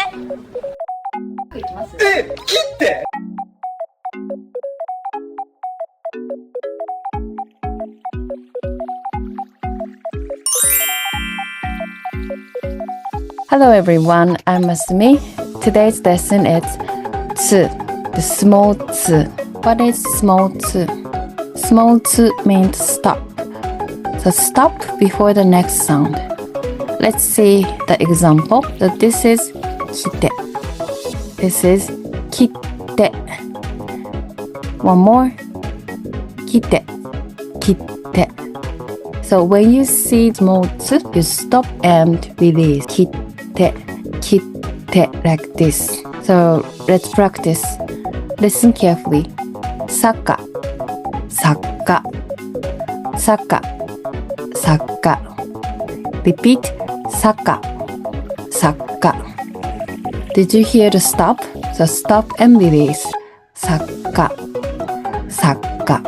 いきます。切って。Hello everyone, I'm Masumi. Today's lesson is つ, the small つ. What is small つ? Small つ means stop. So stop before the next sound. Let's see the example. So this is kitte. This is kitte. One more. Kitte. Kitte. So when you see small つ, you stop and release. Kitte. Kitte like this. So let's practice. Listen carefully. Saka, saka, saka, saka. Repeat. Saka, saka. Did you hear the stop? So stop and release. Saka, saka.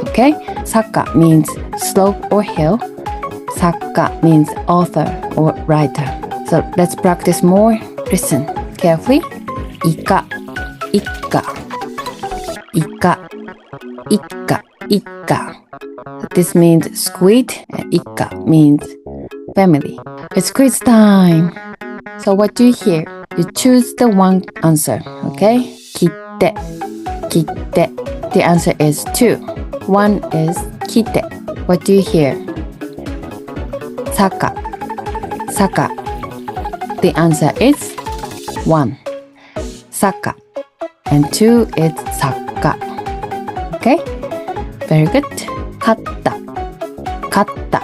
Okay? Saka means slope or hill. Saka means author or writer. So let's practice more. Listen carefully. Ika, ikka, ika, ikka, ikka. This means squid and ikka means family. It's quiz time. So what do you hear? You choose the one answer, okay? Kitte, kitte. The answer is 2. One is kitte. What do you hear? Saka, saka. The answer is 1. Saka. And 2 is saka. Okay? Very good. Katta, katta.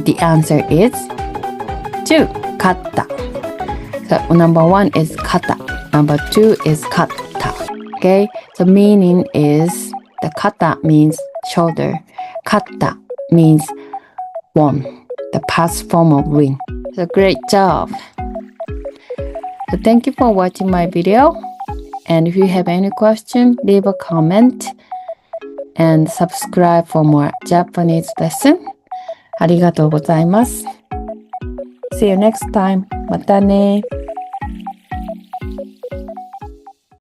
The answer is 2. Katta. So number 1 is kata. Number 2 is katta. Okay? The meaning is the kata means shoulder. Katta means won. The past form of win. So great job. So thank you for watching my video. And if you have any question, leave a comment and subscribe for more Japanese lesson. ありがとうございます。See you next time. またね。